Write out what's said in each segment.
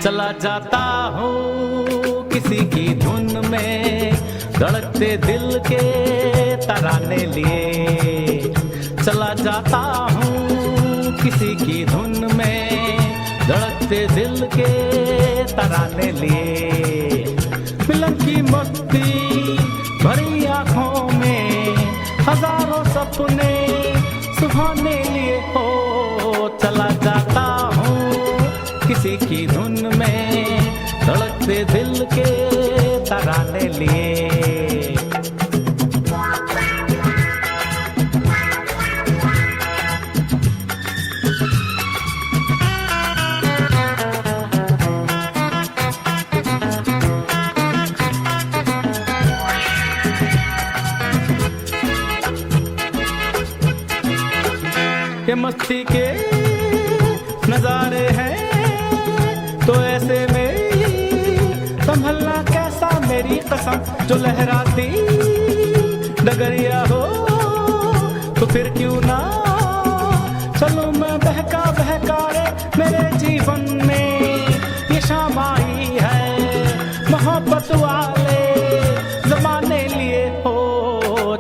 चला जाता हूँ किसी की धुन में, धड़कते दिल के तराने लिए। चला जाता हूँ किसी की धुन में, धड़कते दिल के तराने लिए। मिलन की मस्ती भरी आँखों में, हजारों सपने सुहाने लिए हो। चला जाता हूँ किसी की धुन में, धड़कते दिल के तराने लिए। ये मस्ती के नजारे हैं तो ऐसे में संभलना कैसा, मेरी कसम। जो लहराती डगरिया हो तो फिर क्यों ना चलूं मैं बहका बहका रे। मेरे जीवन में ये शाम आई है मोहब्बत वाले जमाने लिए हो।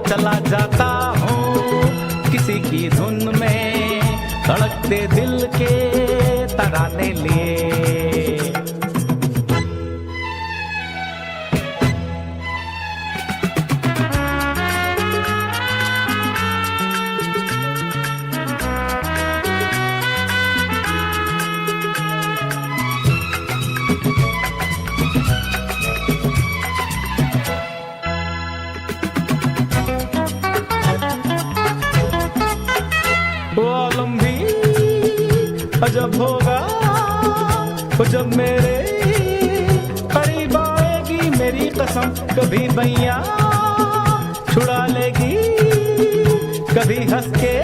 चला जाता हूँ किसी की धुन में, धड़कते दिल के तराने लिए। वो आलम भी अजब होगा वो जब मेरे करीब आएगी, मेरी कसम। कभी बैया छुड़ा लेगी, कभी हंस के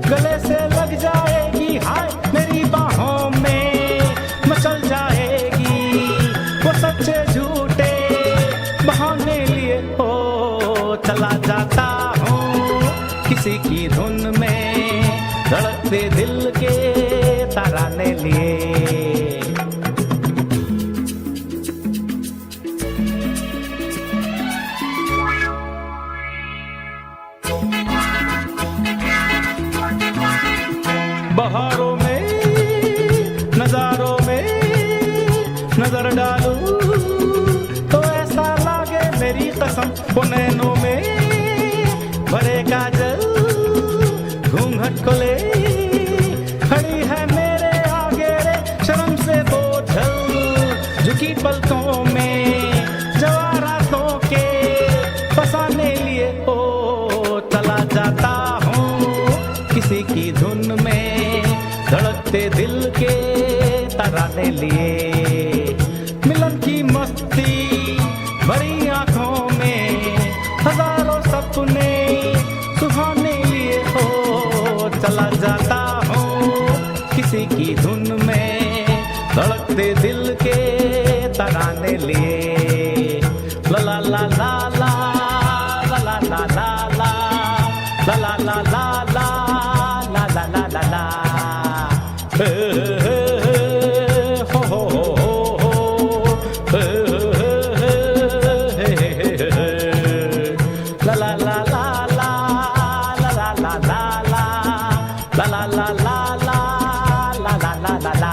गले से लग जाएगी। हाय मेरी बाहों में मचल जाएगी, वो सच्चे झूठे बहाने लिए हो। चला जाता हूँ किसी की धुन में, धड़कते दिल के तराने लिए। बहारों में नजारों में नजर डालूं तो ऐसा लागे, मेरी कसम। वो नैनों में भरे काजल घूंघट को ले खड़ी है मेरे आगे रे। शर्म से बोझल झुकी पलकों में जवारातों के फसाने लिए हो। चला जाता हूँ किसी की धुन में, धड़कते दिल के तराने लिए। मिलन की मस्ती भरी आँखों में, हजारों सपने सुहाने लिए हो। चला जाता हूँ किसी की धुन में, धड़कते दिल के तराने लिए। ला ला ला ला ला ला ला ला ला ला ला ला ला ला ला ला ला ला। हो हो हो ला ला ला ला ला ला ला ला ला ला ला ला ला ला ला।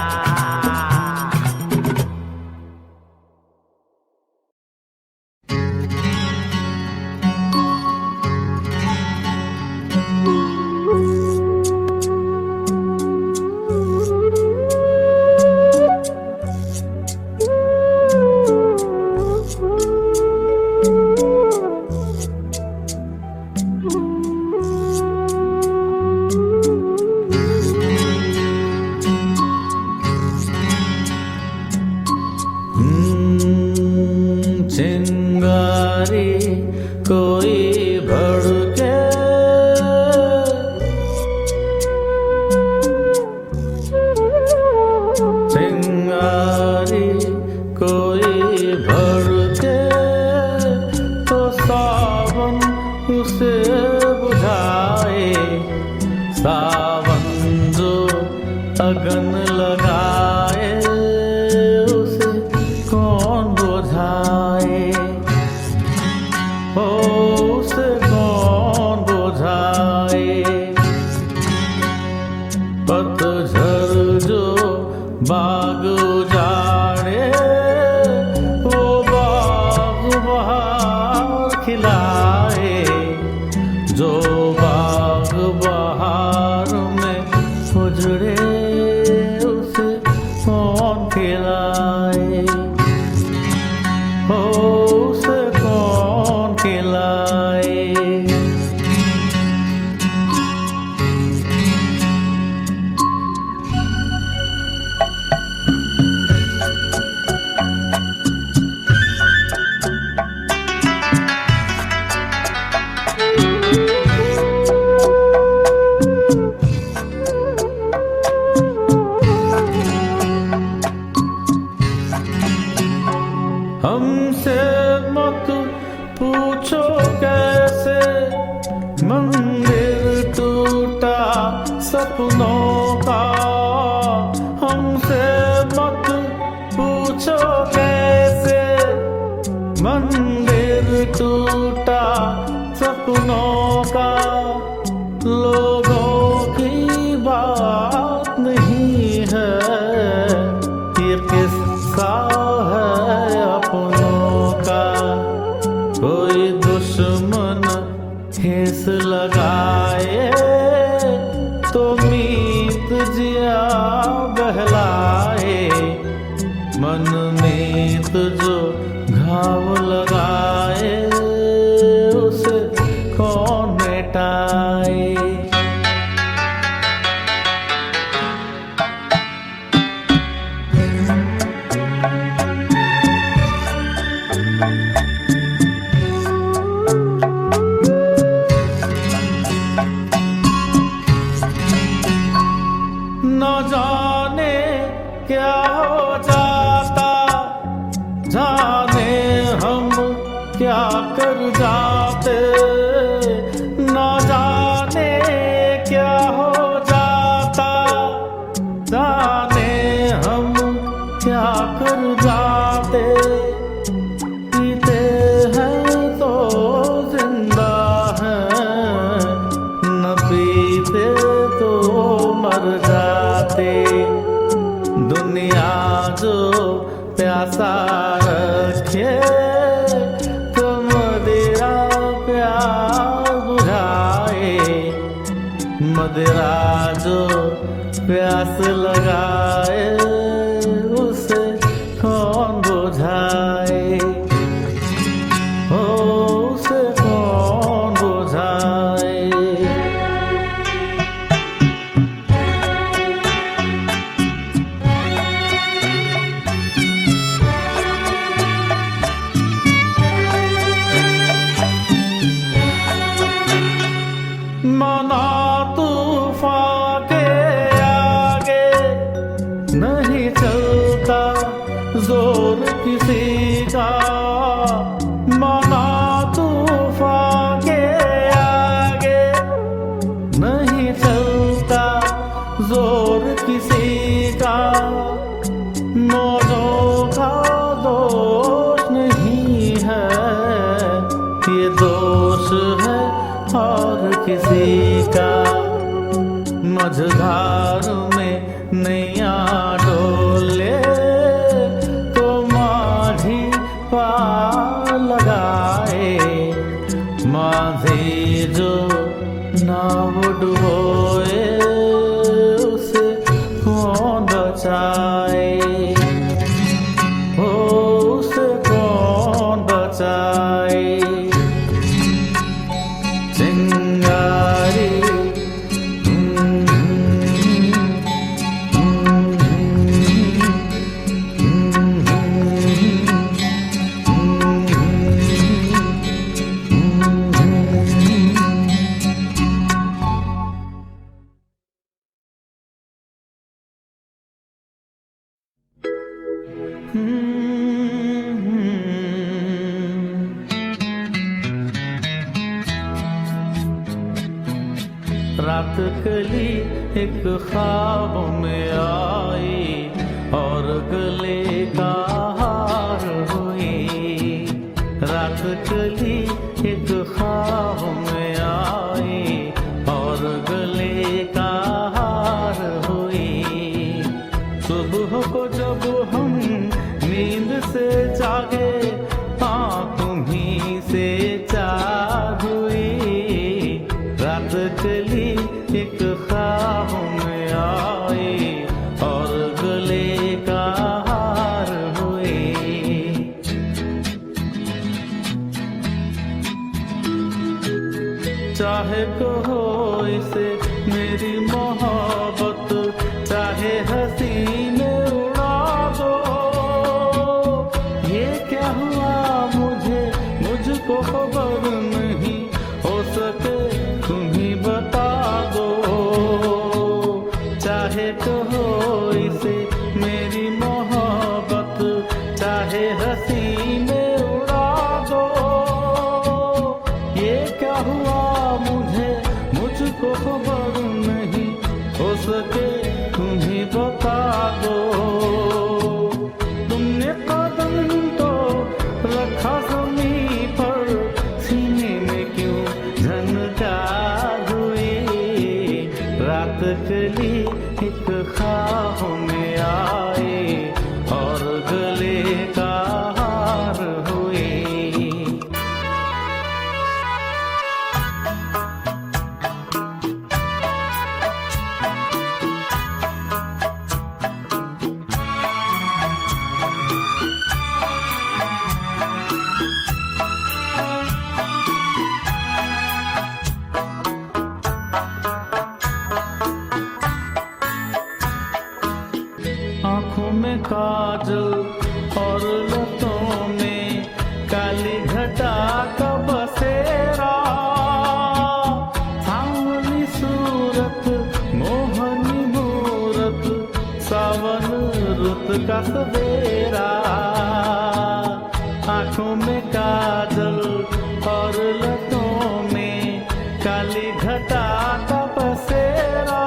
चिंगारी कोई भड़के, चिंगारी कोई भड़के तो सावन उसे बुझाए। सावन जो अगन लगाए पतझड़ जो बाग उजाड़े, वो बाग बहार खिलाए। जो बाग बहार में उजड़े, उसे कौन खिलाए, उसे कौन खिलाए। हमसे मत पूछो कैसे मंदिर टूटा सपनों का। हमसे मत पूछो कैसे मंदिर टूटा सपनों का। लोगों की बात नहीं है, ये किस्सा है अपनों का। कोई दुश्मन ठेस लगाए, तो मीत जिया बहलाए। मन मीत जो घाव लगाए, उसे कौन मिटाए। न जाने क्या हो जाता, जाने हम क्या कर जाते। न जाने क्या हो जाता, जाने हम क्या कर जाते। पीते हैं तो जिंदा हैं, न पीते तो मर जाते। दुनिया जो प्यासा रखे, तो मदिरा प्यास बुझाए। मदिरा जो प्यास लगाए, उसे कौन बुझाए, उसे कौन बुझाए। मना तूफान के आगे नहीं चलता जोर किसी का। मना तूफान के आगे नहीं चलता जोर किसी का। मौजों का दोष नहीं है, ये दोष है और किसी का। मझधार में नैया डोले, तो माझी पार लगाए। माझी जो नाव डुबोए, उसे कौन बचाए, उसे कौन बचाए। चिंगारी रात कली एक ख्वाब में आई और गले का हार हुई। रात कली एक ख्वाब में आई और गले का हार हुई। को जब हम नींद से जागे, हाँ तुम्हीं से चाह हुई। रात चली एक ख्वाब में आई और गले का हार हुई। चाहे कहो इसे मेरी मोहब्बत, चाहे हंसी में उड़ा दो। ये क्या हुआ मुझे, मुझको खबर नहीं, हो सके तुम ही बता दो। चाहे कहो इसे मेरी मोहब्बत, चाहे हंसी में उड़ा दो। ये क्या हुआ मुझे, मुझको खबर नहीं, हो सके तुम ही बता दो। तुमने कदम तो रखा ज़मीं पर, सीने में क्यों झनकार हुई। रात चली एक ख्वाब में आई और गले का हार हुई। आँखों में काजल और लतों में काली घटा का बसेरा। सांवली सूरत मोहनी मूरत, सावन रुत का सवेरा। आँखों में काजल और लतों में काली घटा का बसेरा।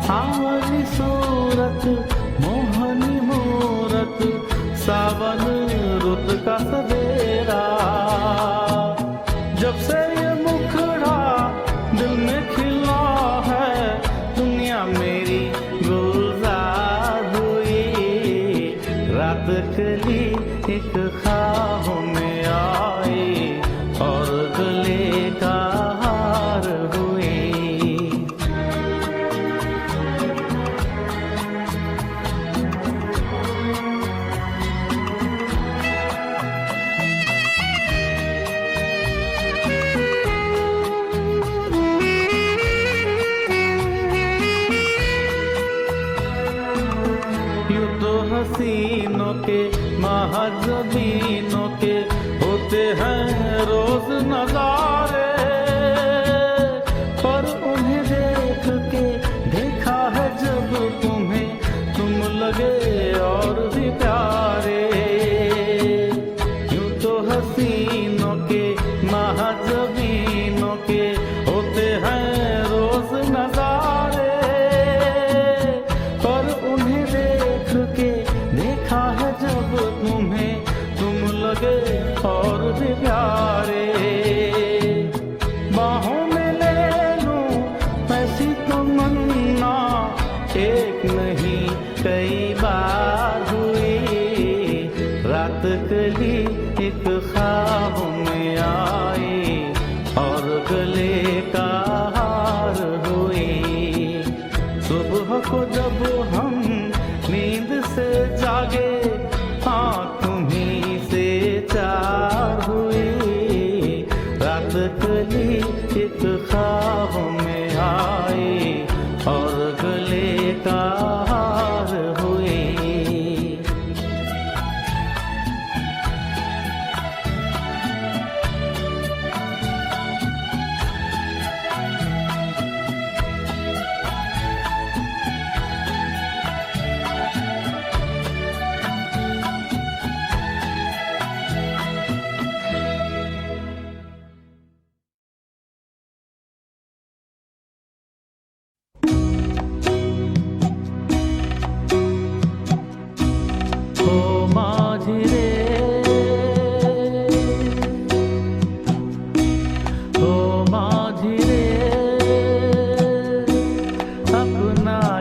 सांवली सूरत मोहनी मूरत, सावन रुत का सवेरा। जब से ये मुखड़ा दिल में खिला है, दुनिया मेरी गुलजार हुई। रात चली एक ख्वाब में आई और गले का हार हुई। यूं तो हसीनों के महजबीनों के होते हैं रोज नजारे, पर उन्हें देख के देखा है जब तुम्हें, तुम लगे और भी प्यारे। यूं तो हसीनों के महजबीनों के होते हैं रोज नजारे, पर उन्हें देख के देखा है जब तुम्हें, तुम लगे और भी प्यारे। बाहों में ले लूं ऐसी तमन्ना, एक नहीं कई बार हुई। रात चली एक ख्वाब में आई और गले का हार हुई। सुबह को जब हम नींद से जागे, हाँ तुम्हीं से चार हुई। रात चली एक ख्वाब में आई और गले का हार हुई।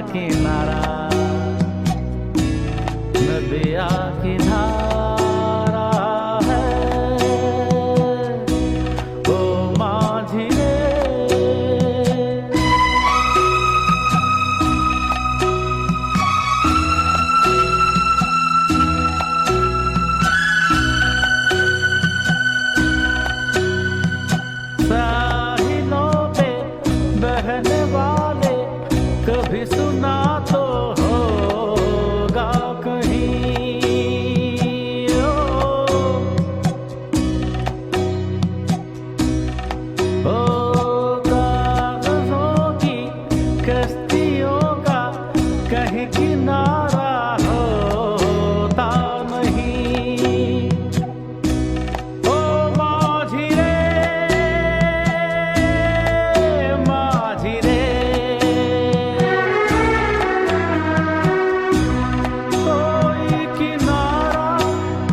किनारा नदिया की धारा है ओ माझी रे। साहिलों पे बहने वाले कभी सुना तो होगा कहीं ओ कागजों की कश्तियों का कहीं किनारा होता नहीं ओ माझी रे, माझी रे। कोई किनारा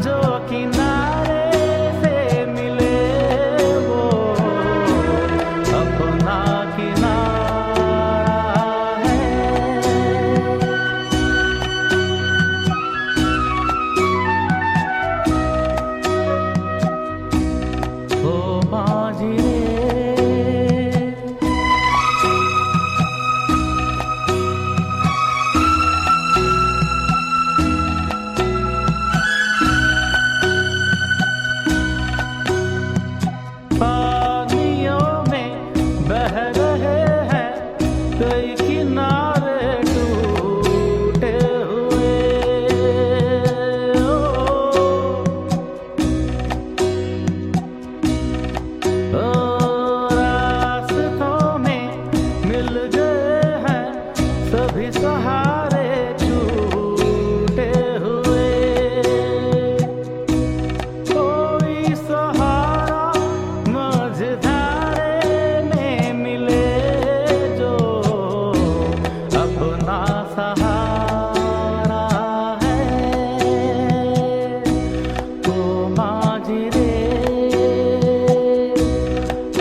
जो किनारे से मिले वो अपना किनारा है ओ माझी रे। पानियों में बह रहे हैं कई किनारे टूटे हुए ओ रास्तों में मिल गए हैं सभी सहारे छूटे हुए कोई सहारा मझधारे में मिले जो अपना सहारा है ओ माझी रे,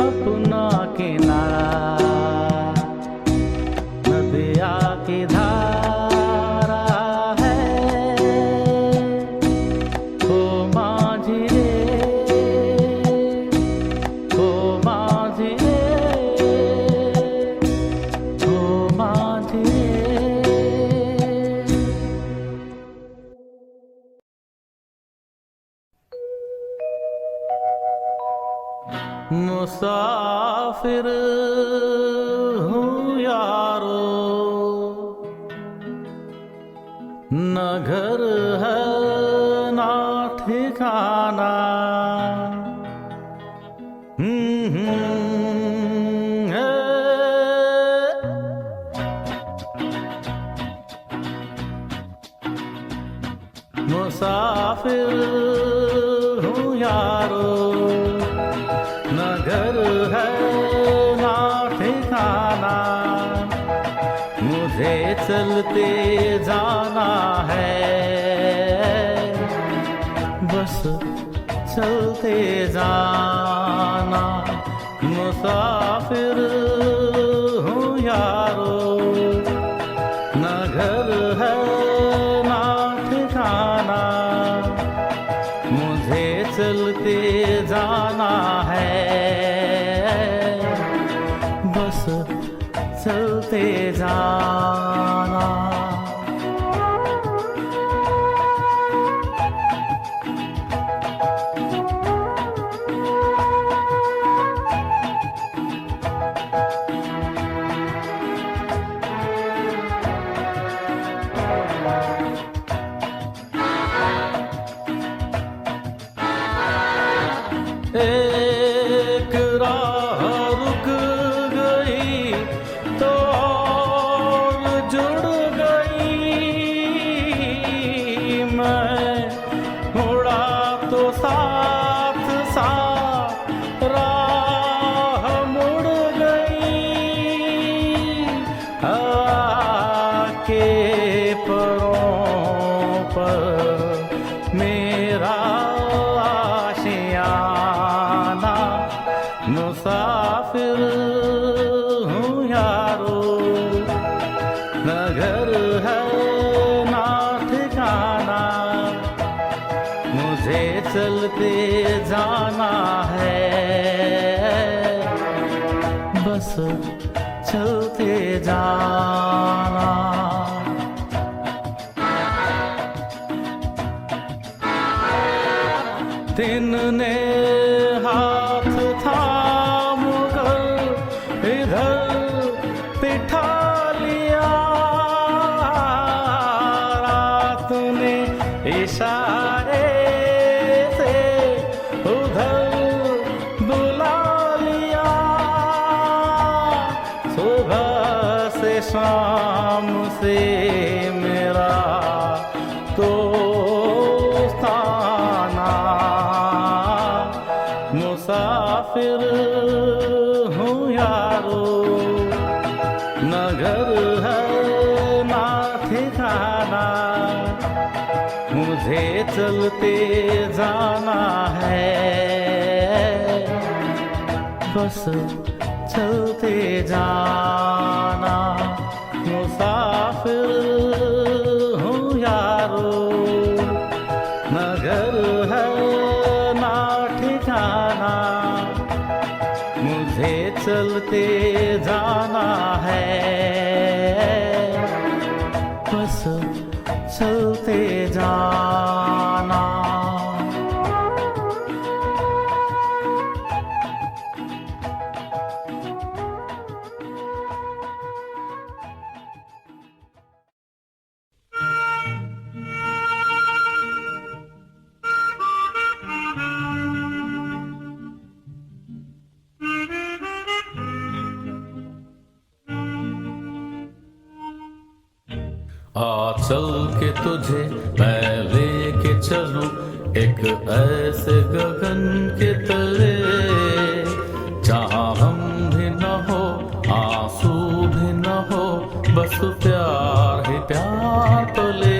अपना किनारा नदिया की धारा है ओ माझी रे, ओ माझी रे, ओ माझी रे। मुसाफिर हूँ यारो, न घर है ना ठिकाना है। मुसाफिर हूँ यारो, न घर है ना ठिकाना मुझे चलते जाना है बस चलते जाना। मुसाफिर हूँ यारो, न घर है ना ठिकाना मुझे चलते जाना है बस चलते जाना। एक राह रुक गई तो और जुड़ गई। मैं उड़ा तो साथ साथ राह मुड़ गई। आके परों पर मेरा आशियाना। मुसाफिर हूँ यारो, न घर है ना ठिकाना चलते जाना है, बस चलते जाना। दिन ने हाथ थाम कर इधर बिठा लिया, रात ने इशारे से उधर बुला लिया। सुबह से शाम से मेरा दोस्ताना, मुसाफिर हूँ यारो, न घर है ना ठिकाना, मुझे चलते जाना है, बस चलते जाना। मुसाफिर हूँ यारो, न घर है ना ठिकाना, मुझे चलते जाना है, बस चलते जाना। आ चल के तुझे मैं लेके चलूं एक ऐसे गगन के तले, जहाँ हम भी न हो आंसू भी न हो, बस प्यार ही प्यार पले।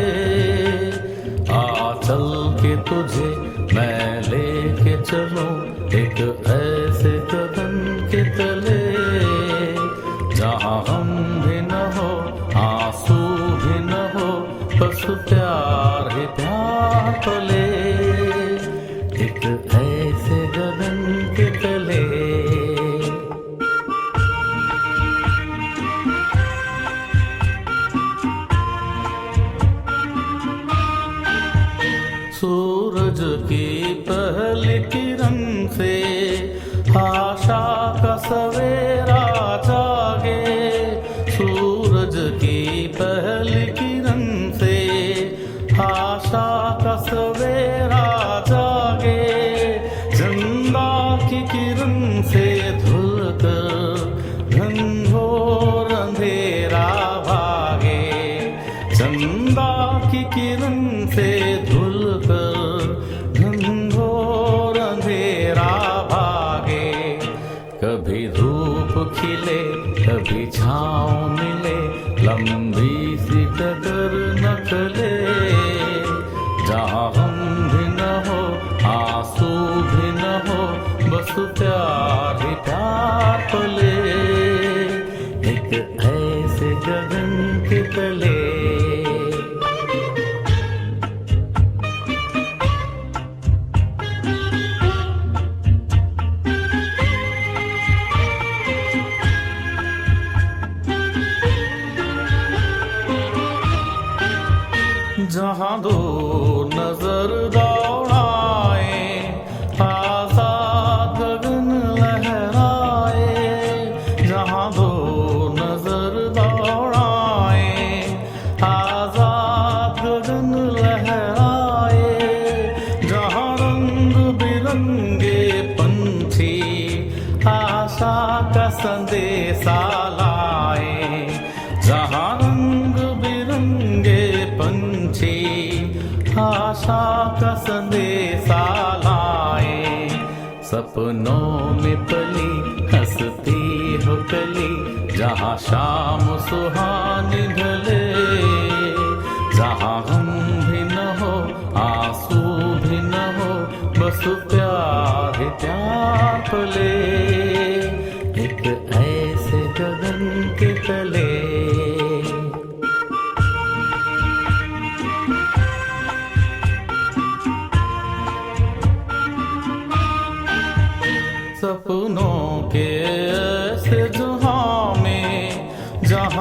आ चल के तुझे मैं लेके चलूं एक ऐसे गगन के तले, जहाँ हम भी न हो आंसू भी न हो, बस प्यार ही प्यार पले, एक ऐसे गगन के तले। सूरज की पहली किरण से आशा का सवेरा जागे, सूरज की पहली किरण से आशा का सवेरा जागे, चंदा की किरण से धुलकर घनघोर अंधेरा भागे, चंदा की किरण से धुलकर घनघोर अंधेरा भागे। कभी धूप खिले कभी छाँव मिले, लंबी सी डगर न चले, जहाँ हम भी न हो आंसू भी न हो, बस प्यार ही प्यार पले, एक ऐसे गगन के तले। जहाँ दो नजर दौड़ाए आजाद गगन लहराए, जहाँ दो नजर दौड़ाए आजाद गगन लहराए, जहाँ रंग बिरंगे पंछी आशा का संदेशा लाए, जहाँ रंग बिरंगे पंछी आशा का संदेशा लाए, सपनों में पली हंसती हो कली, जहाँ शाम सुहानी ढले, जहाँ हम भी न हो आंसू भी न हो, बस प्यार ही प्यार पले, एक ऐसे गगन के तले।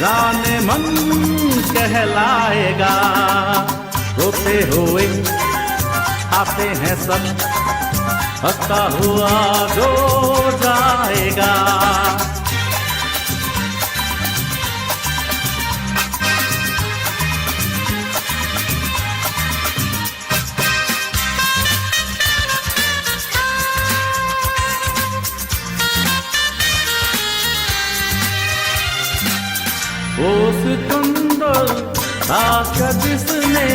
जाने मन कहलाएगा। रोते हुए आते हैं सब, हंसता हुआ जो जाएगा। वो सिकंदर था क्या जिसने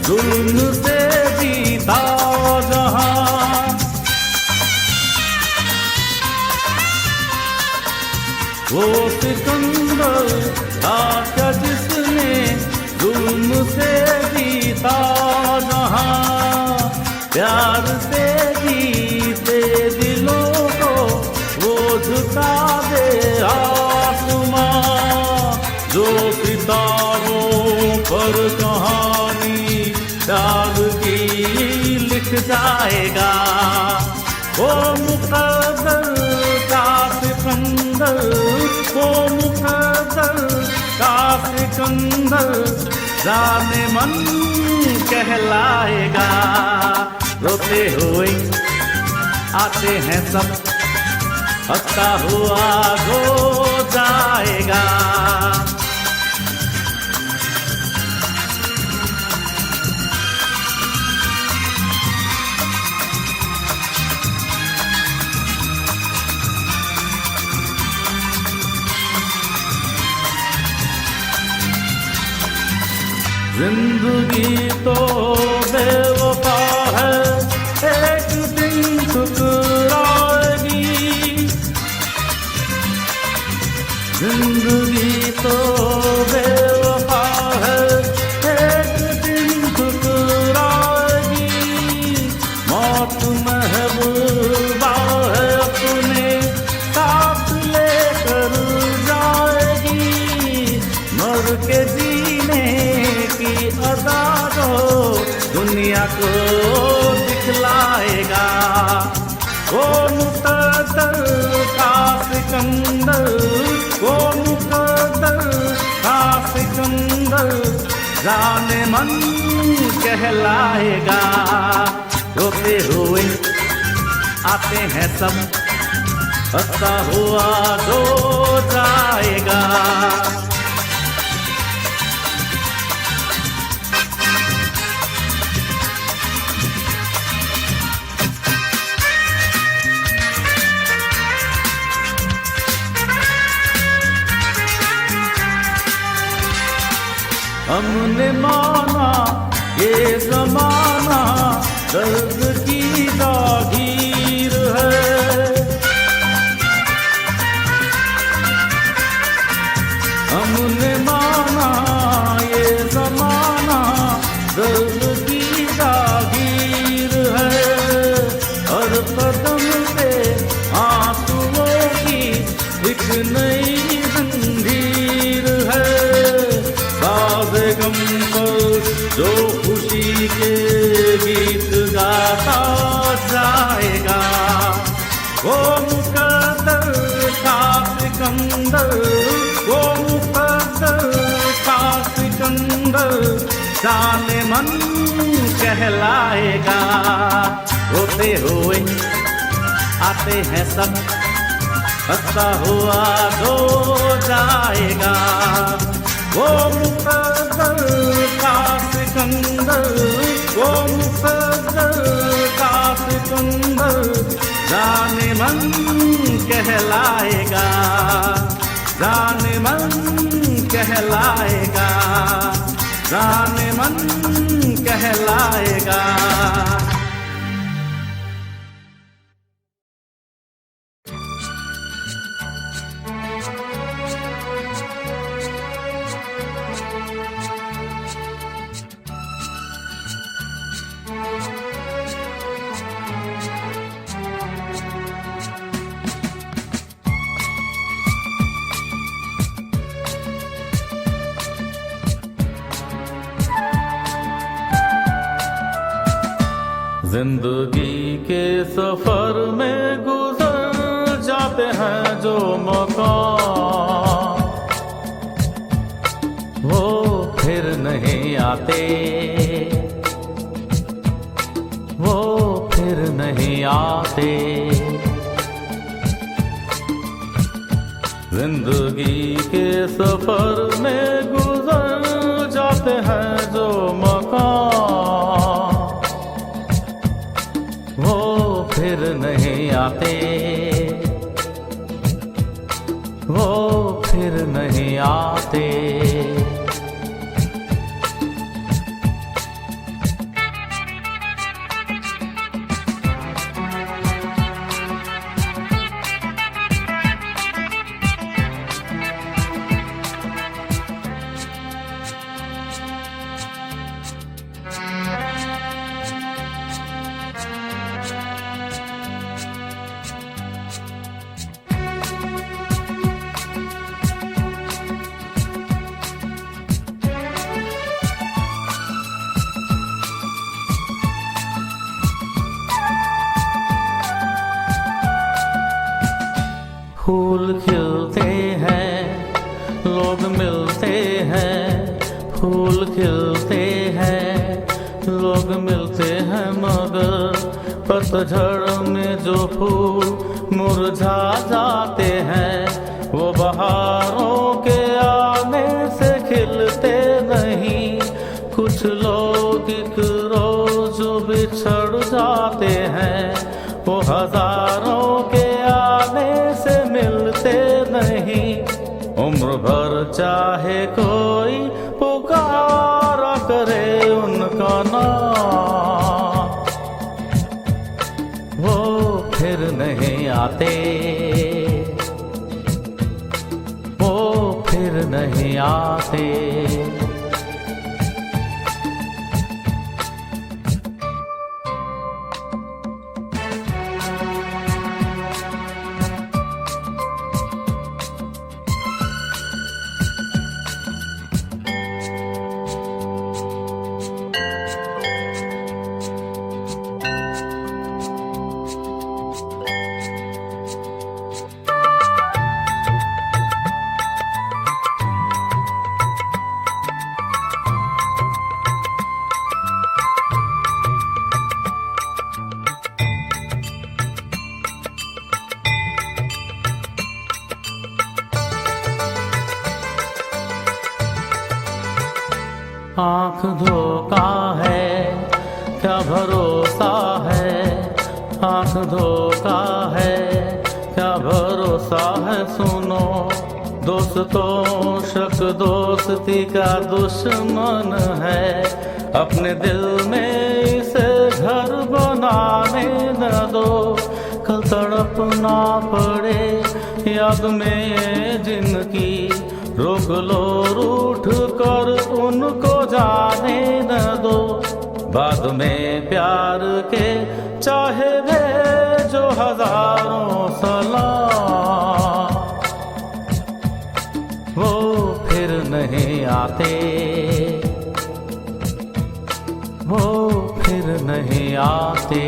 जुल्म से जीता जहां। वो सिकंदर था क्या जिसने जुल्म से जीता जहां। प्यार से जीते दिलों को वो झुका दे आसमां। जो सितारों पर कहानी प्यार की लिख जाएगा। वो मुकद्दर का सिकंदर, वो मुकद्दर का सिकंदर जाने मन कहलाएगा। रोते हुए आते हैं सब, हंसता हुआ जो जाएगा। जिंदगी तो बेवफा है, एक दिन ठुकराएगी। जिंदगी तो बेवफा है, एक दिन ठुकराएगी। मौत महबूबा है, अपने साथ लेकर जाएगी। मर के जीने की अदा जो दुनिया को दिखलाएगा। वो मुकद्दर का सिकंदर, वो मुकद्दर का सिकंदर जाने मन कहलाएगा। रोते हुए आते हैं सब, हंसता हुआ जो जाएगा। हमने माना ये ज़माना दर्द की जागीर है। हमने माना ये ज़माना दर्द की जागीर है। हर कदम पे आंसुओं की एक नई जंजीर है। गम पर जो खुशी के गीत गाता जाएगा। वो मुकद्दर का सिकंदर, वो मुकद्दर का सिकंदर जाने मन कहलाएगा। रोते हुए आते हैं सब, हंसता हुआ जो जाएगा। वो मुकद्दर का सिकंदर, वो मुकद्दर का सिकंदर जाने मन कहलाएगा। जाने मन कहलाएगा, जाने मन कहलाएगा। जिंदगी के सफर में गुजर जाते हैं जो मकाम, नहीं आते, वो फिर नहीं आते। जिंदगी के सफर में गुजर जाते हैं जो मकाम, वो फिर नहीं आते, वो फिर नहीं आते। फूल खिलते हैं, लोग मिलते हैं, फूल खिलते हैं, लोग मिलते हैं, मगर पतझड़ में जो फूल मुरझा जाते हैं, वो बहारों के आने से खिलते नहीं। कुछ लोग एक रोज बिछड़ जाते हैं, वो हजारों के आने से मिलते नहीं। उम्र भर चाहे कोई पुकारा करे उनका नाम, वो फिर नहीं आते, वो फिर नहीं आते। आँख धोखा है, क्या भरोसा है, आँख धोखा है, क्या भरोसा है। सुनो दोस्तों, शक दोस्ती का दुश्मन है, अपने दिल में इसे घर बनाने न दो। कल तड़पना पड़े याद में जिनकी, रोक लो रूठ कर उनको जाने न दो। बाद में प्यार के चाहे भेजो हजारों सलाम, वो फिर नहीं आते, वो फिर नहीं आते।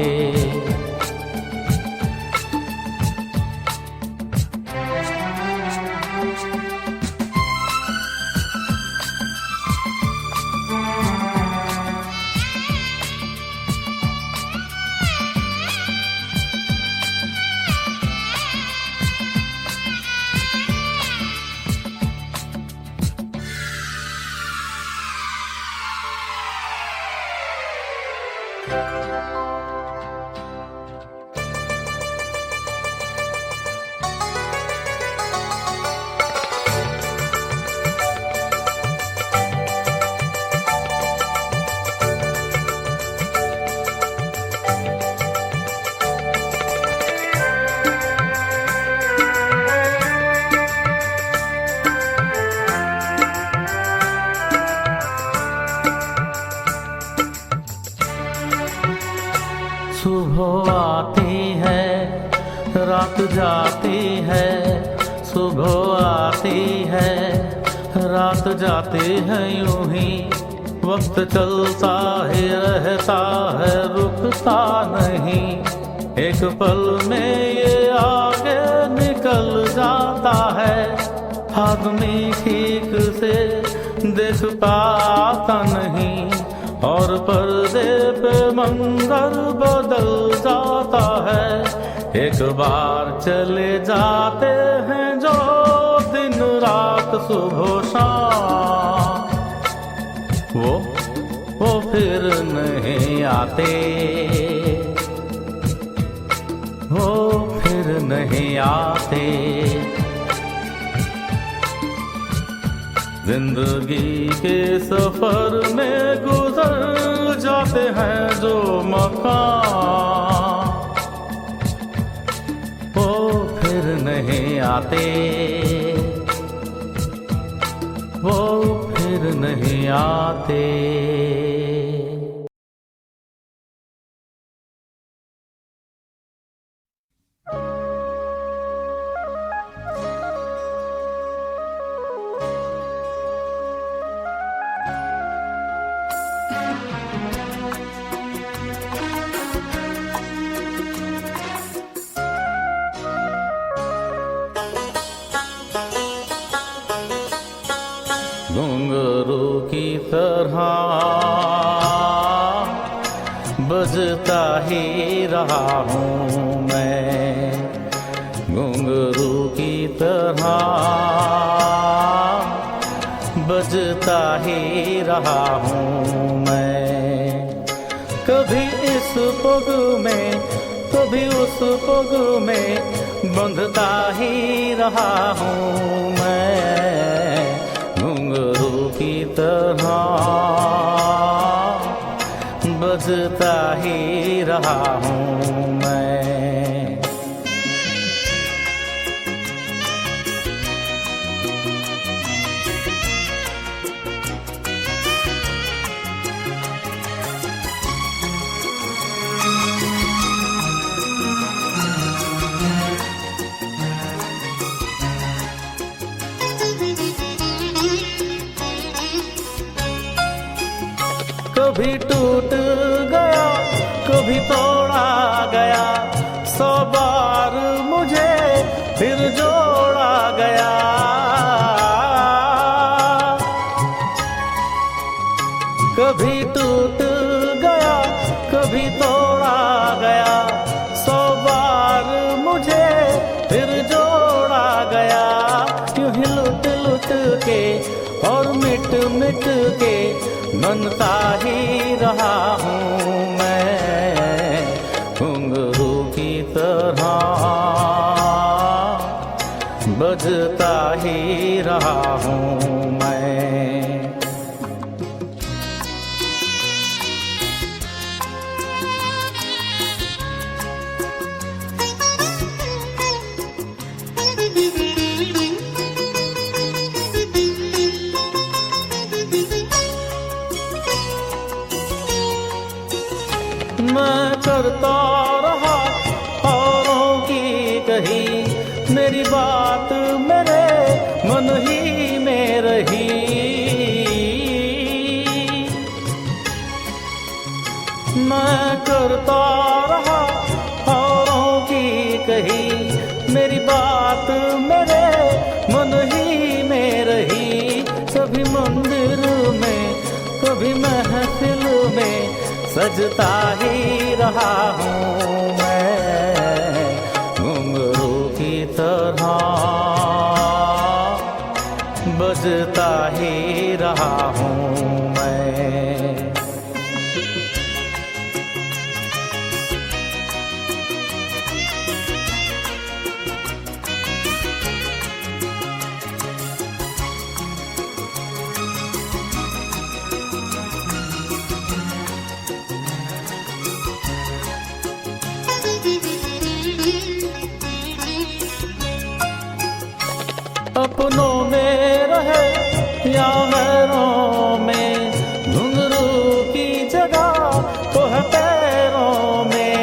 सुबह आती है, रात जाती है, सुबह आती है, रात जाती है, यूं ही वक्त चलता ही रहता है, रुकता नहीं। एक पल में ये आगे निकल जाता है, आदमी ठीक से देख पाता नहीं और पर्दे पे मंजर बदल जाता है। एक बार चले जाते हैं जो दिन रात सुबह शाम, वो फिर नहीं आते, वो फिर नहीं आते। जिंदगी के सफर में गुजर जाते हैं जो मकाम, वो फिर नहीं आते, वो फिर नहीं आते। घुंघरू की तरह बजता ही रहा हूँ मैं, घुंघरू की तरह बजता ही रहा हूँ मैं। कभी इस पग में कभी उस पग में बंधता ही रहा हूँ मैं, घुंघरू की तरह बजता ही रहा हूँ मैं। कभी टूट गया कभी तोड़ा गया, 100 बार मुझे फिर जोड़ा गया। कभी टूट गया कभी तोड़ा गया, 100 बार मुझे फिर जोड़ा गया। यूं ही लुट लुट के और मिट मिट के बनता ही रहा हूँ मैं, घुंघरू की तरह बजता ही रहा हूँ मैं। मैं करता रहा औरों की कही, मेरी बात मेरे मन ही में रही। मैं करता रहा औरों की कही, मेरी बात मेरे मन ही में रही। कभी मंदिर में कभी महफिल में सजता ही रहा हूँ मैं, घुंघरू की तरह बजता ही रहा हूँ मैं। अपनों में रहे या गैरों में, घुंघरू की जगह तो है पैरों में।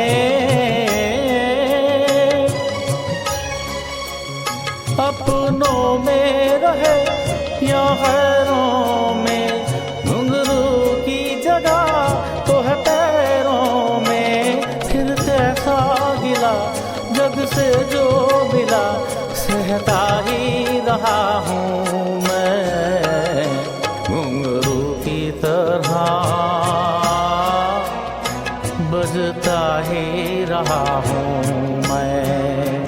अपनों में रहे या गैरों में, घुंघरू की जगह तो है पैरों में। फिर कैसा गिला जग से जो मिला, सहता ही रहा हूँ मैं, बजता ही रहा हूँ मैं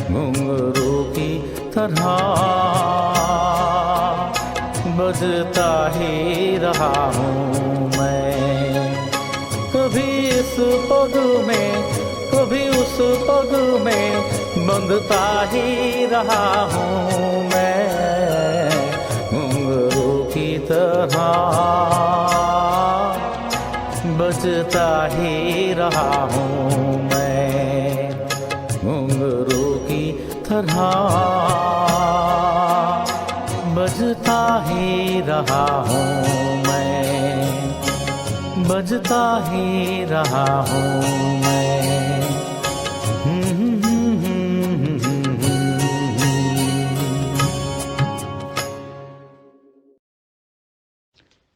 घुंघरू की तरह, बजता ही रहा हूँ मैं। कभी इस पग में कभी उस पग में बंधता ही रहा हूँ मैं घुंघरू की तरह, बजता ही रहा हूँ मैं घुंघरू की तरह, बजता ही रहा हूँ मैं, बजता ही रहा हूँ मैं।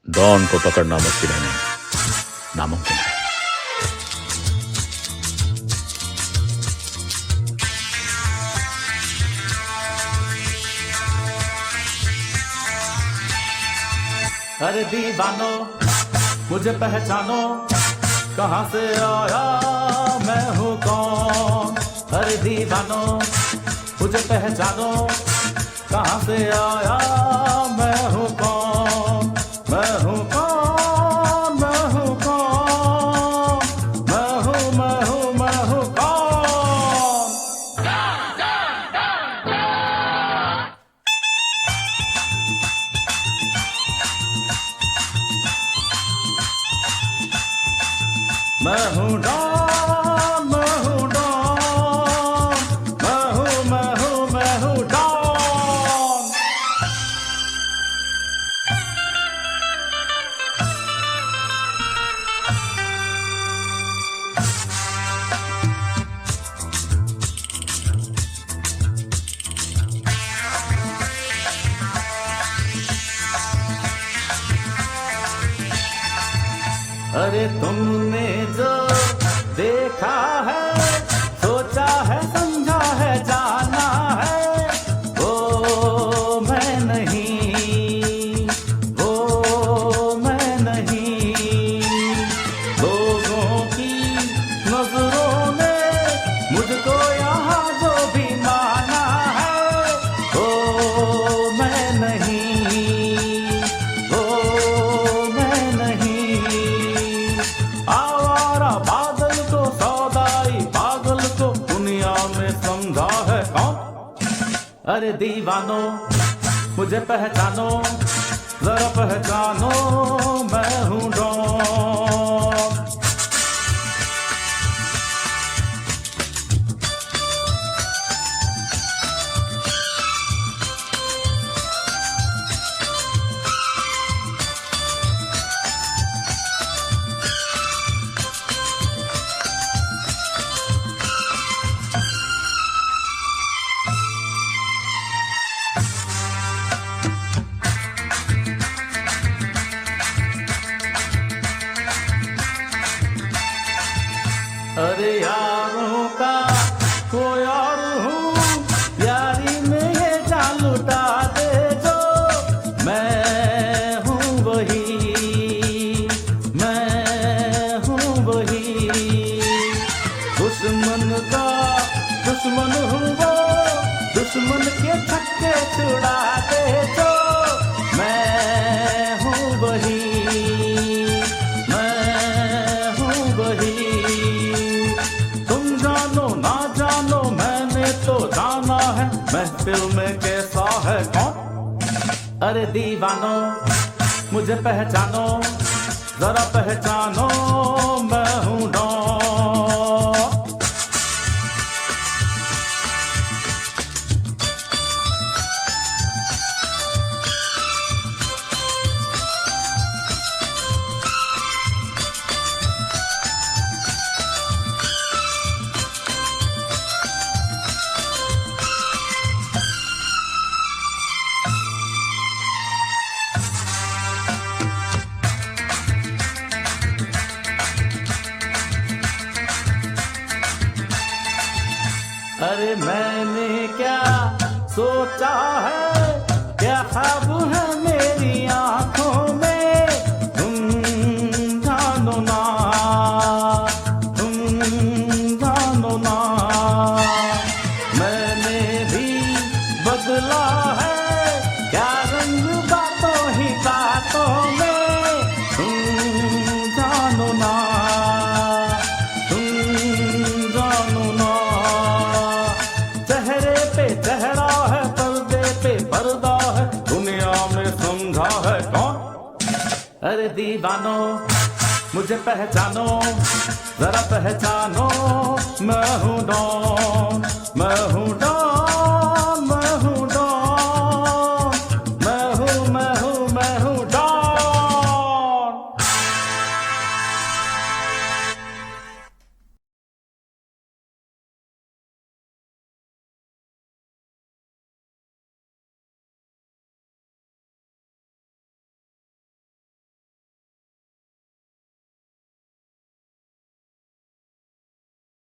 डॉन को पकड़ना मुश्किल है नहीं, नामुमकिन है। अरे दीवानो मुझे पहचानो, कहाँ से आया मैं हूँ कौन। अरे दीवानो मुझे पहचानो, कहाँ से आया मैं हूँ कौन। मैं हूँ कौन, मैं हूँ कौन, मैं हूँ मैं हूँ मैं हूँ कौन। मैं हूँ डॉन, मैं हूँ डॉन, मैं हूँ मैं हूँ मैं हूँ डॉन। अरे तुमने जो देखा है, सोचा है, समझा है, जाना है, वो मैं नहीं, वो मैं नहीं। लोगों की नजरों ने मुझको यहाँ जो भी माना है, वो मैं नहीं, वो मैं नहीं। आवारा बादल को सौदाई पागल को दुनिया में समझा है कौन। अरे दीवानो मुझे पहचानो, जरा पहचानो मैं हूँ डॉन। अरे यारों का कोई और हूँ, यारी में ये जान लुटा दे जो। मैं हूँ वही, मैं हूँ वही। दुश्मन का दुश्मन हूँ वो, दुश्मन के छक्के छुड़ा दे जो। मैं हूँ वही, मैं हूँ वही। ना जानो मैंने तो जाना है, महफिल में कैसा है कौन। अरे दीवानो मुझे पहचानो, जरा पहचानो मैं हूँ डॉन। अरे मैंने क्या सोचा है, क्या ख्वाब है मेरी आंखों में, तुम जानो ना जानो ना, तुम जानो ना। चेहरे पे चेहरा है, पर्दे पे पर्दा है, दुनिया में समझा है कौन? अरे दीवानो मुझे पहचानो, जरा पहचानो, मैं हूँ डॉन, मैं हूँ डॉन।